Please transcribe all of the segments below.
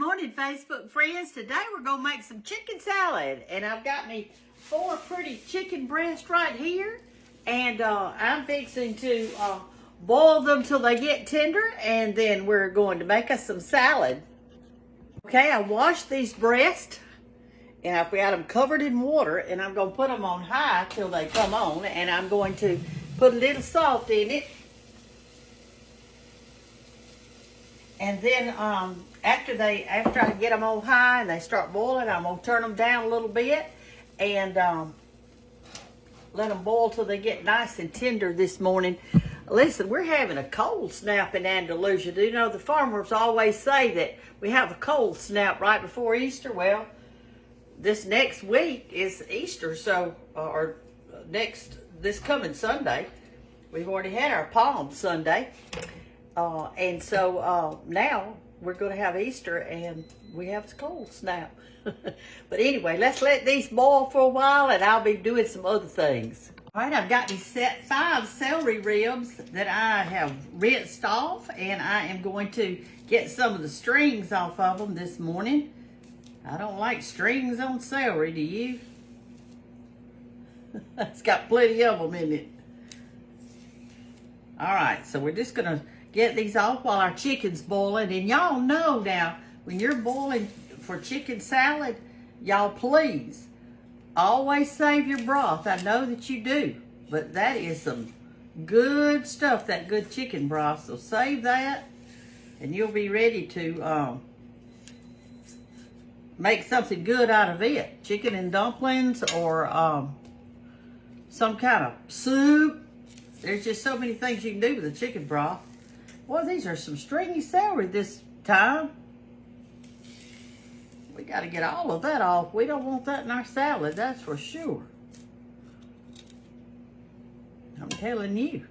morning, Facebook friends. Today we're going to make some chicken salad. And I've got me 4 pretty chicken breasts right here. And I'm fixing to boil them till they get tender. And then we're going to make us some salad. Okay, I washed these breasts. And I've got them covered in water. And I'm going to put them on high till they come on. And I'm going to put a little salt in it. And then after I get them on high and they start boiling, I'm gonna turn them down a little bit and let them boil till they get nice and tender this morning. Listen, we're having a cold snap in Andalusia. Do you know the farmers always say that we have a cold snap right before Easter? Well, this next week is Easter, so this coming Sunday. We've already had our Palm Sunday. And so now we're going to have Easter and we have a cold snap. But anyway, let's let these boil for a while and I'll be doing some other things. All right, I've got these 5 celery ribs that I have rinsed off, and I am going to get some of the strings off of them this morning. I don't like strings on celery, do you? It's got plenty of them in it. All right, so we're just going to get these off while our chicken's boiling. And y'all know now, when you're boiling for chicken salad, y'all please always save your broth. I know that you do, but that is some good stuff, that good chicken broth. So save that and you'll be ready to make something good out of it. Chicken and dumplings or some kind of soup. There's just so many things you can do with a chicken broth. Boy, these are some stringy celery this time. We got to get all of that off. We don't want that in our salad, that's for sure. I'm telling you.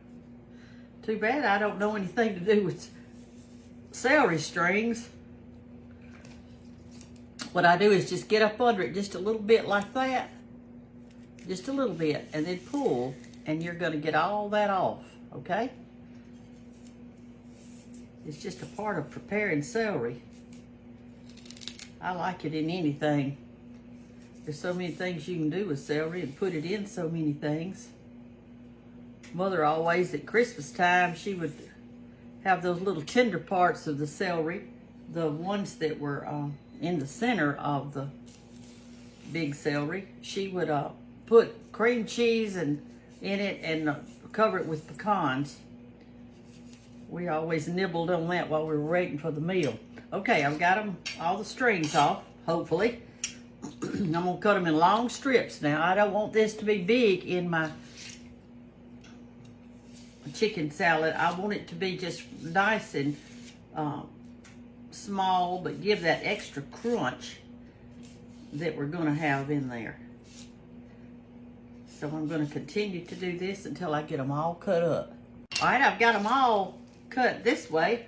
Too bad I don't know anything to do with celery strings. What I do is just get up under it just a little bit like that. Just a little bit, and then pull, and you're going to get all that off, okay? It's just a part of preparing celery. I like it in anything. There's so many things you can do with celery and put it in so many things. Mother always at Christmas time, she would have those little tender parts of the celery, the ones that were in the center of the big celery. She would put cream cheese in it and cover it with pecans. We always nibbled on that while we were waiting for the meal. Okay, I've got them, all the strings off, hopefully. I'm going to cut them in long strips now. I don't want this to be big in my chicken salad. I want it to be just nice and small, but give that extra crunch that we're going to have in there. So I'm going to continue to do this until I get them all cut up. All right, I've got them all cut this way,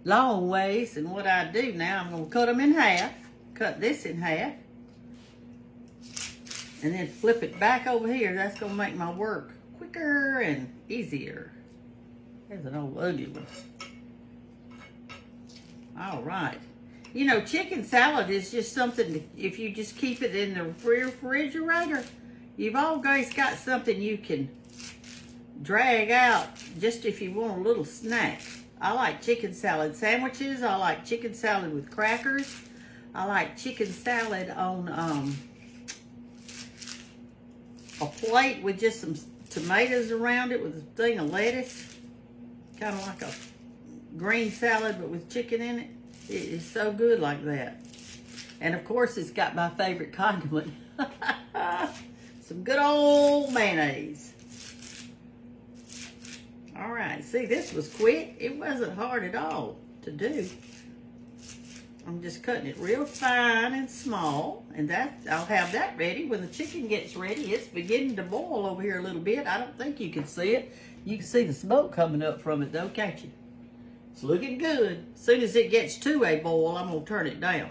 long ways, and what I do now, I'm going to cut them in half, cut this in half, and then flip it back over here. That's going to make my work quicker and easier. There's an old ugly one. All right. You know, chicken salad is just something that if you just keep it in the refrigerator, you've always got something you can drag out just if you want a little snack. I like chicken salad sandwiches. I like chicken salad with crackers. I like chicken salad on a plate with just some tomatoes around it with a thing of lettuce. Kind of like a green salad but with chicken in it. It is so good like that. And of course it's got my favorite condiment. Some good old mayonnaise. All right, see, this was quick. It wasn't hard at all to do. I'm just cutting it real fine and small, and I'll have that ready when the chicken gets ready. It's beginning to boil over here a little bit. I don't think you can see it. You can see the smoke coming up from it though, can't you? It's looking good. As soon as it gets to a boil, I'm gonna turn it down.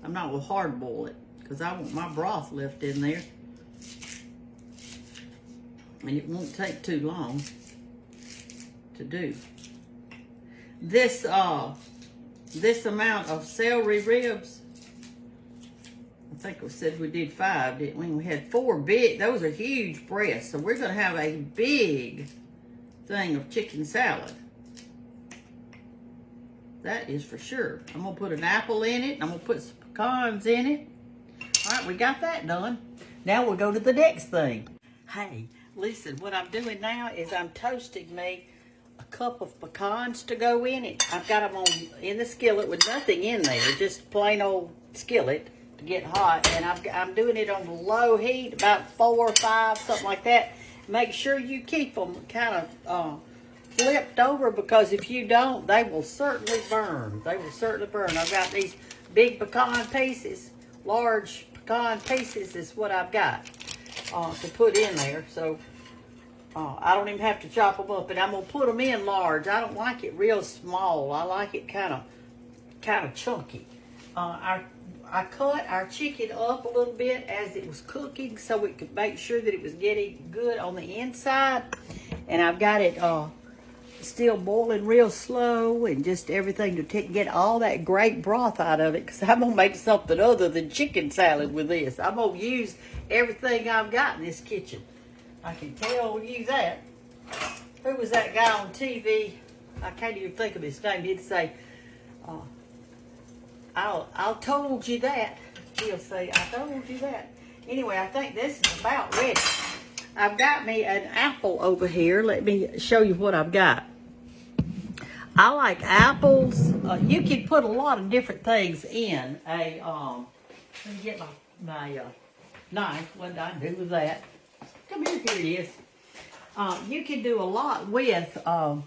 I'm not gonna hard boil it because I want my broth left in there. And it won't take too long to do. This this amount of celery ribs. I think we said we did 5, didn't we? We had 4 big, those are huge breasts. So we're gonna have a big thing of chicken salad. That is for sure. I'm gonna put an apple in it. I'm gonna put some pecans in it. All right, we got that done. Now we'll go to the next thing. Hey, listen, what I'm doing now is I'm toasting me a cup of pecans to go in it. I've got them in the skillet with nothing in there, just plain old skillet to get hot. And I'm doing it on low heat, about 4 or 5, something like that. Make sure you keep them kind of flipped over, because if you don't, they will certainly burn. They will certainly burn. I've got these big pecan pieces, large pecan pieces is what I've got to put in there. So I don't even have to chop them up, and I'm gonna put them in large. I don't like it real small. I like it kind of chunky. I cut our chicken up a little bit as it was cooking, so we could make sure that it was getting good on the inside. And I've got it still boiling real slow, and just everything to get all that great broth out of it, because I'm going to make something other than chicken salad with this. I'm going to use everything I've got in this kitchen. I can tell you that. Who was that guy on TV? I can't even think of his name. He'd say, I told you that. He'll say, I told you that. Anyway, I think this is about ready. I've got me an apple over here. Let me show you what I've got. I like apples. You can put a lot of different things in a, let me get my knife. What did I do with that? Come here, here it is. You can do a lot with, or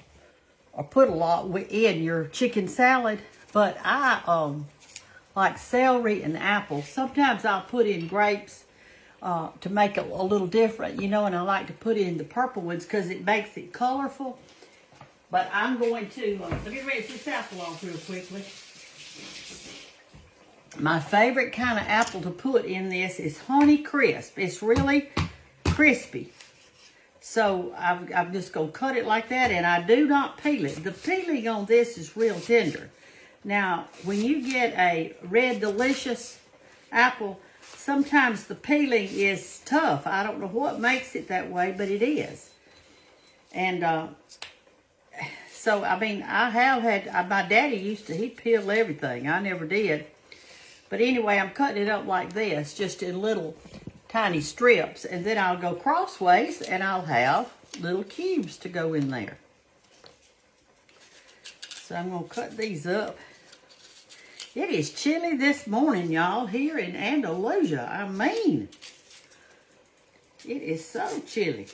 put a lot in your chicken salad, but I like celery and apples. Sometimes I'll put in grapes to make it a little different, you know, and I like to put in the purple ones because it makes it colorful. But I'm going to, let me rinse this apple off real quickly. My favorite kind of apple to put in this is Honey Crisp. It's really crispy. So I'm just going to cut it like that, and I do not peel it. The peeling on this is real tender. Now, when you get a Red Delicious apple, sometimes the peeling is tough. I don't know what makes it that way, but it is. And so, I mean, I have had, my daddy he'd peel everything. I never did. But anyway, I'm cutting it up like this, just in little tiny strips. And then I'll go crossways, and I'll have little cubes to go in there. So I'm going to cut these up. It is chilly this morning, y'all, here in Andalusia. I mean, it is so chilly.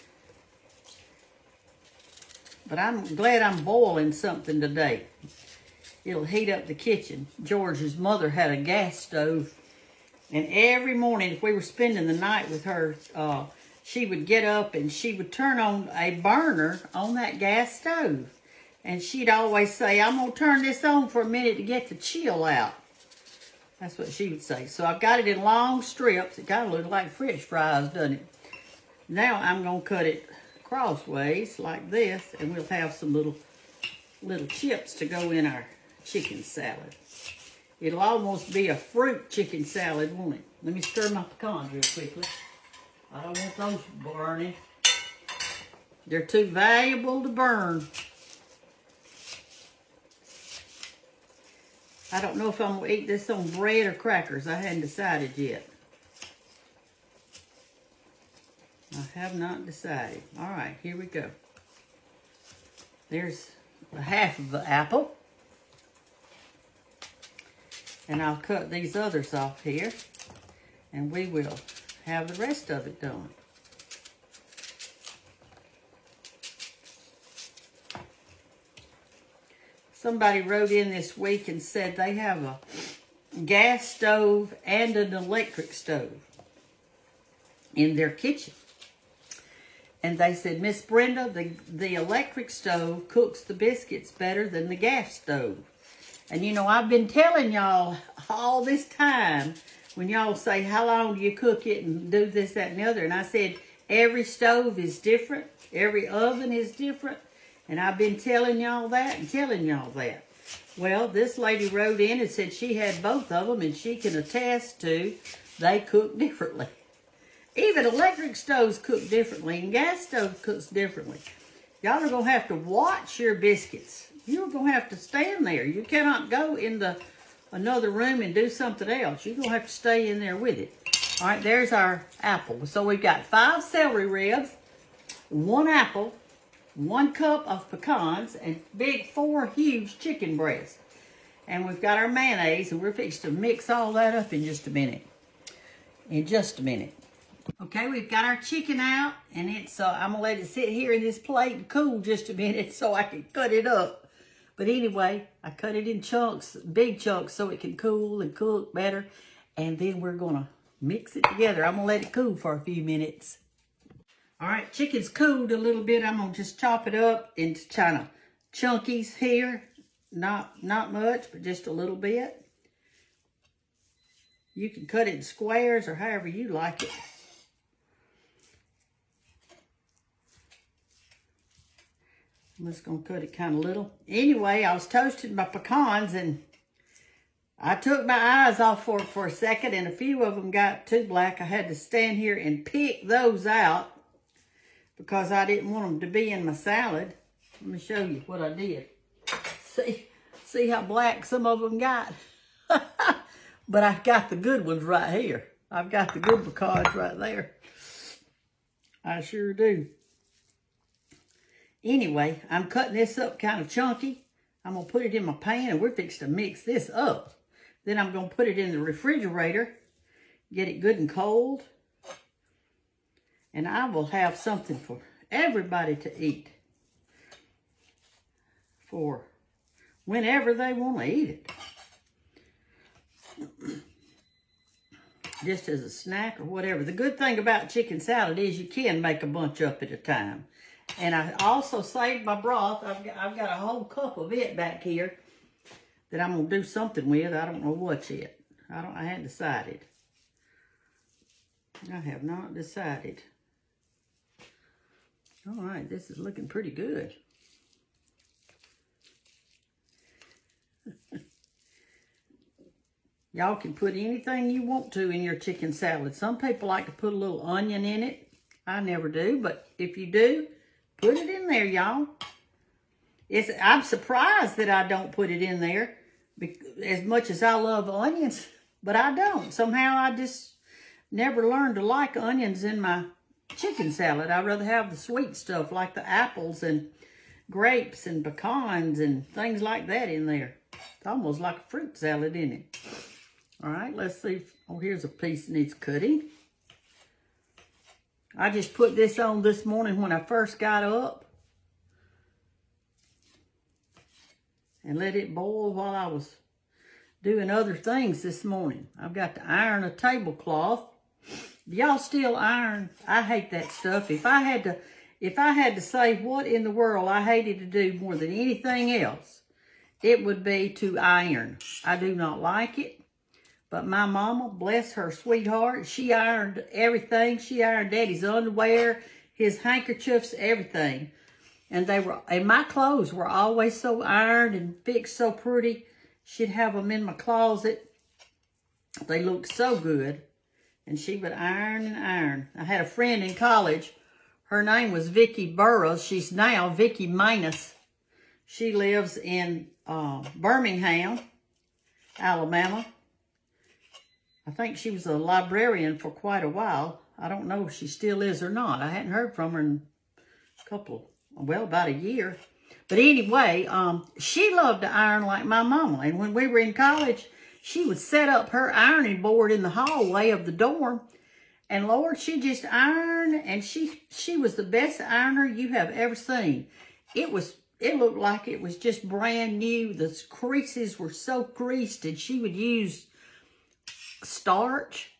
But I'm glad I'm boiling something today. It'll heat up the kitchen. George's mother had a gas stove, and every morning, if we were spending the night with her, she would get up and she would turn on a burner on that gas stove. And she'd always say, I'm going to turn this on for a minute to get the chill out. That's what she would say. So I've got it in long strips. It kind of looks like French fries, doesn't it? Now I'm going to cut it crossways like this, and we'll have some little chips to go in our chicken salad. It'll almost be a fruit chicken salad, won't it? Let me stir my pecans real quickly. I don't want those burning. They're too valuable to burn. I don't know if I'm going to eat this on bread or crackers. I hadn't decided yet. I have not decided. All right, here we go. There's half of the apple. And I'll cut these others off here. And we will have the rest of it done. Somebody wrote in this week and said they have a gas stove and an electric stove in their kitchen. And they said, Miss Brenda, the electric stove cooks the biscuits better than the gas stove. And you know, I've been telling y'all all this time, when y'all say, how long do you cook it and do this, that, and the other? And I said, every stove is different. Every oven is different. And I've been telling y'all that and telling y'all that. Well, this lady wrote in and said she had both of them, and she can attest to they cook differently. Even electric stoves cook differently, and gas stove cooks differently. Y'all are going to have to watch your biscuits. You're going to have to stand there. You cannot go in another room and do something else. You're going to have to stay in there with it. All right, there's our apple. So we've got 5 celery ribs, 1 apple, 1 cup of pecans, and 4 huge chicken breasts. And we've got our mayonnaise, and we're fixing to mix all that up in just a minute. Okay, we've got our chicken out, and it's I'm gonna let it sit here in this plate and cool just a minute so I can cut it up. But anyway, I cut it in chunks, big chunks, so it can cool and cook better. And then we're gonna mix it together. I'm gonna let it cool for a few minutes. All right, chicken's cooled a little bit. I'm gonna just chop it up into kind of chunkies here. Not much, but just a little bit. You can cut it in squares or however you like it. I'm just going to cut it kind of little. Anyway, I was toasting my pecans, and I took my eyes off for a second, and a few of them got too black. I had to stand here and pick those out because I didn't want them to be in my salad. Let me show you what I did. See how black some of them got? But I've got the good ones right here. I've got the good pecans right there. I sure do. Anyway, I'm cutting this up kind of chunky. I'm going to put it in my pan, and we're fixing to mix this up. Then I'm going to put it in the refrigerator, get it good and cold. And I will have something for everybody to eat for whenever they want to eat it. Just as a snack or whatever. The good thing about chicken salad is you can make a bunch up at a time. And I also saved my broth. I've got a whole cup of it back here that I'm going to do something with. I don't know what yet. I hadn't decided. I have not decided. All right, this is looking pretty good. Y'all can put anything you want to in your chicken salad. Some people like to put a little onion in it. I never do, but if you do, put it in there, y'all. I'm surprised that I don't put it in there as much as I love onions, but I don't. Somehow I just never learned to like onions in my chicken salad. I'd rather have the sweet stuff like the apples and grapes and pecans and things like that in there. It's almost like a fruit salad, isn't it? All right, let's see. Oh, here's a piece that needs cutting. I just put this on this morning when I first got up and let it boil while I was doing other things this morning. I've got to iron a tablecloth. Y'all still iron? I hate that stuff. If I had to say what in the world I hated to do more than anything else, it would be to iron. I do not like it. But my mama, bless her sweetheart, she ironed everything. She ironed Daddy's underwear, his handkerchiefs, everything. And my clothes were always so ironed and fixed so pretty. She'd have them in my closet. They looked so good. And she would iron and iron. I had a friend in college. Her name was Vicki Burroughs. She's now Vicki Manus. She lives in Birmingham, Alabama. I think she was a librarian for quite a while. I don't know if she still is or not. I hadn't heard from her in about a year. But anyway, she loved to iron like my mama. And when we were in college, she would set up her ironing board in the hallway of the dorm. And Lord, she just ironed, and she was the best ironer you have ever seen. It looked like it was just brand new. The creases were so creased, and she would use starch.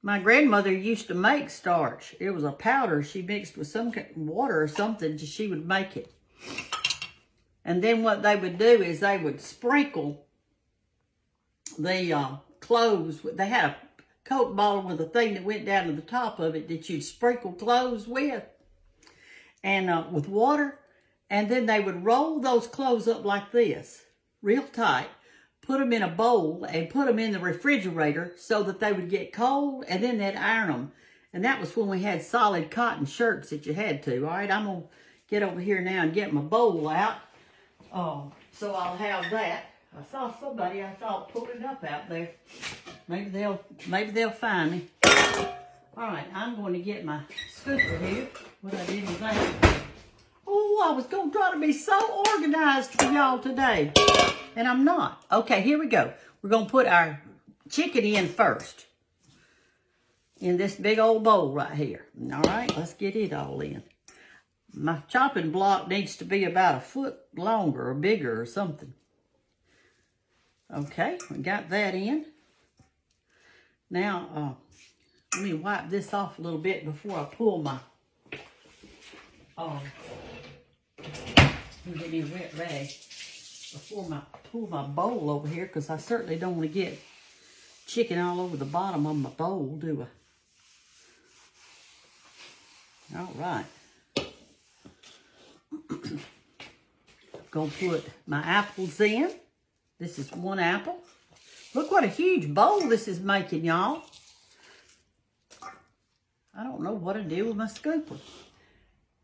My grandmother used to make starch. It was a powder she mixed with some water or something. She would make it. And then what they would do is they would sprinkle the clothes. They had a Coke bottle with a thing that went down to the top of it that you'd sprinkle clothes with. And with water. And then they would roll those clothes up like this, real tight, put them in a bowl and put them in the refrigerator so that they would get cold, and then they'd iron them. And that was when we had solid cotton shirts that you had to. All right, I'm going to get over here now and get my bowl out. So I'll have that. I saw somebody I thought pulled it up out there. Maybe they'll find me. All right, I'm going to get my scooper here. What I did was that. Oh, I was going to try to be so organized for y'all today, and I'm not. Okay, here we go. We're going to put our chicken in first in this big old bowl right here. All right, let's get it all in. My chopping block needs to be about a foot longer or bigger or something. Okay, we got that in. Now, let me wipe this off a little bit before I pull my, get me a wet rag before I pull my bowl over here, because I certainly don't want to get chicken all over the bottom of my bowl, do I? All right. Gonna put my apples in. This is one apple. Look what a huge bowl this is making, y'all. I don't know what to do with my scooper.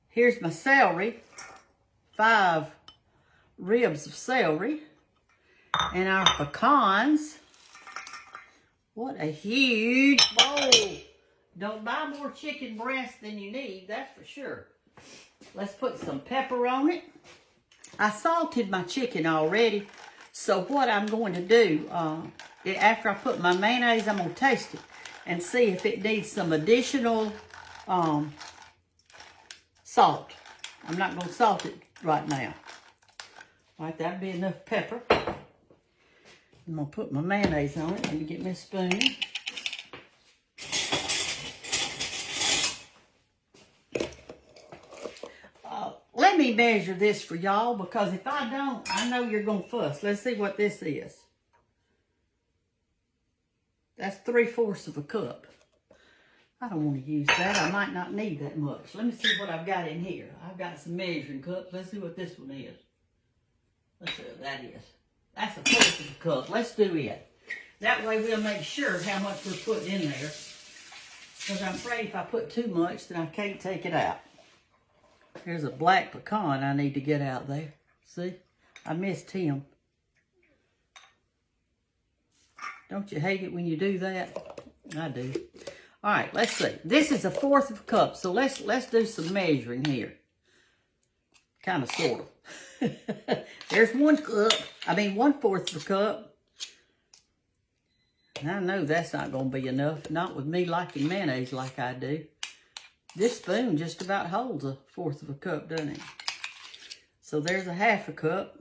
Here's my celery. 5 ribs of celery. And our pecans. What a huge bowl. Don't buy more chicken breast than you need, that's for sure. Let's put some pepper on it. I salted my chicken already. So what I'm going to do, after I put my mayonnaise, I'm going to taste it and see if it needs some additional salt. I'm not going to salt it right now. All right, that'd be enough pepper. I'm going to put my mayonnaise on it. Let me get me a spoon. Let me measure this for y'all, because if I don't, I know you're going to fuss. Let's see what this is. That's 3/4 of a cup. I don't want to use that. I might not need that much. Let me see what I've got in here. I've got some measuring cups. Let's see what this one is. Let's see what that is. That's 1/4 of a cup. Let's do it. That way we'll make sure how much we're putting in there. Because I'm afraid if I put too much, then I can't take it out. There's a black pecan I need to get out there. See? I missed him. Don't you hate it when you do that? I do. All right, let's see. This is 1/4 of a cup, so let's do some measuring here. Kind of, sort of. There's 1 cup. I mean, 1/4 of a cup. I know that's not going to be enough. Not with me liking mayonnaise like I do. This spoon just about holds 1/4 of a cup, doesn't it? So there's 1/2 a cup.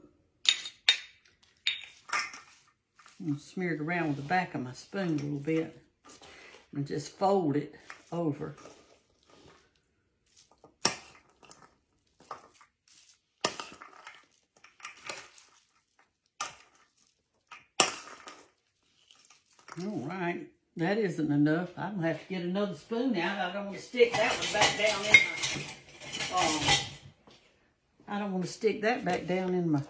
I'm smeared around with the back of my spoon a little bit. And just fold it over. All right. That isn't enough. I'm going to have to get another spoon out. I don't want to stick that one back down in my... I don't want to stick that back down in my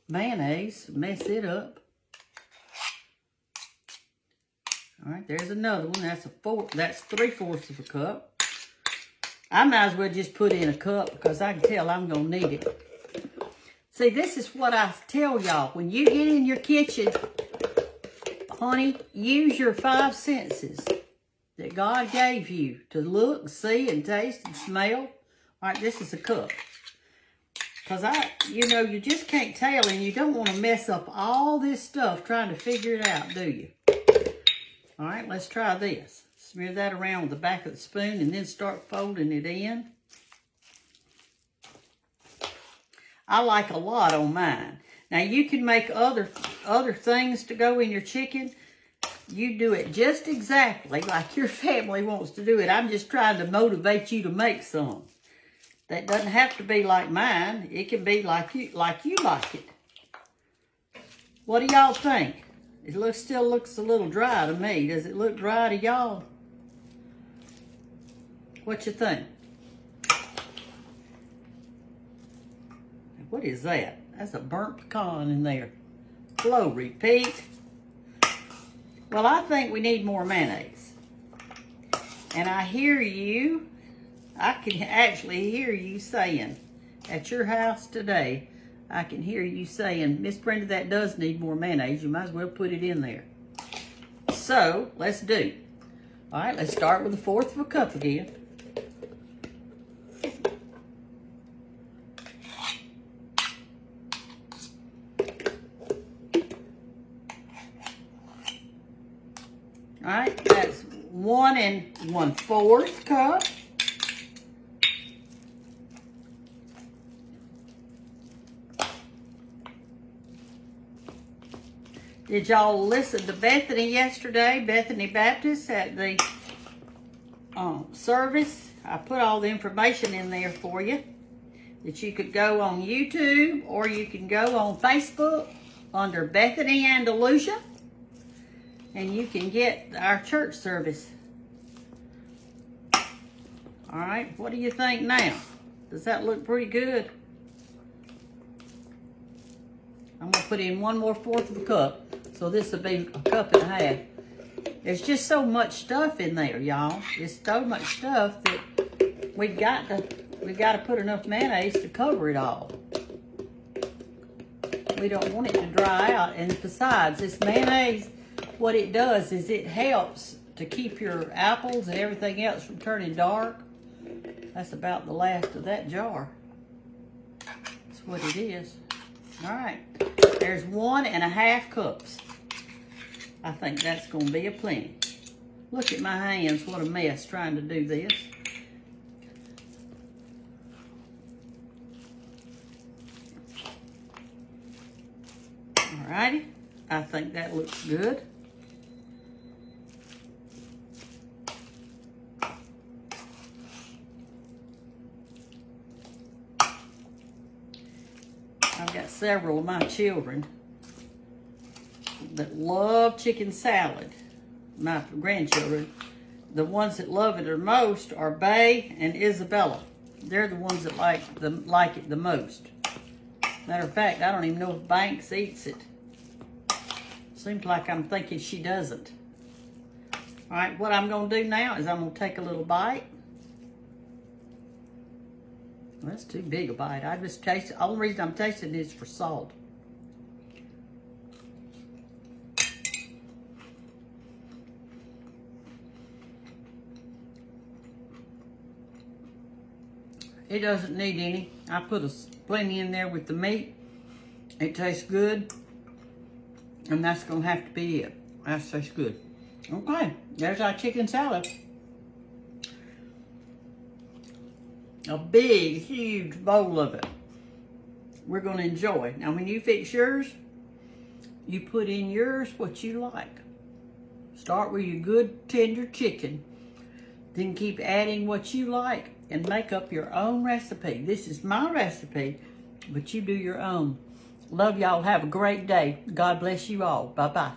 mayonnaise. Mess it up. All right, there's another one. That's 3/4 of a cup. I might as well just put in a cup, because I can tell I'm going to need it. See, this is what I tell y'all. When you get in your kitchen... Honey, use your 5 senses that God gave you to look, see, and taste, and smell. All right, this is a cup. Because you just can't tell, and you don't want to mess up all this stuff trying to figure it out, do you? All right, let's try this. Smear that around with the back of the spoon and then start folding it in. I like a lot on mine. Now, you can make other things to go in your chicken. You do it just exactly like your family wants to do it. I'm just trying to motivate you to make some. That doesn't have to be like mine. It can be like you like it. What do y'all think? It still looks a little dry to me. Does it look dry to y'all? What you think? What is that? That's a burnt pecan in there. Glory, Pete. Well, I think we need more mayonnaise. And I hear you. I can actually hear you saying, at your house today, I can hear you saying, Miss Brenda, that does need more mayonnaise. You might as well put it in there. So, let's do. All right, let's start with a 1/4 of a cup again. All right, that's 1 1/4 cup. Did y'all listen to Bethany yesterday, Bethany Baptist, at the service? I put all the information in there for you that you could go on YouTube or you can go on Facebook under Bethany Andalusia and you can get our church service. All right, what do you think now? Does that look pretty good? I'm going to put in 1 more 1/4 of a cup. So this will be a 1.5 cups. There's just so much stuff in there, y'all. There's so much stuff that we got to put enough mayonnaise to cover it all. We don't want it to dry out. And besides, this mayonnaise, what it does is it helps to keep your apples and everything else from turning dark. That's about the last of that jar. That's what it is. All right. There's 1 1/2 cups. I think that's going to be a plenty. Look at my hands. What a mess trying to do this. All righty. I think that looks good. I've got several of my children that love chicken salad. My grandchildren, the ones that love it the most are Bay and Isabella. They're the ones that like it the most. Matter of fact, I don't even know if Banks eats it. Seems like I'm thinking she doesn't. All right, what I'm going to do now is I'm going to take a little bite. Well, that's too big a bite. I just taste it. The only reason I'm tasting it is for salt. It doesn't need any. I put plenty in there with the meat. It tastes good. And that's going to have to be it. That tastes good. Okay, there's our chicken salad. A big, huge bowl of it. We're going to enjoy. Now, when you fix yours, you put in yours what you like. Start with your good, tender chicken. Then keep adding what you like and make up your own recipe. This is my recipe, but you do your own. Love y'all. Have a great day. God bless you all. Bye-bye.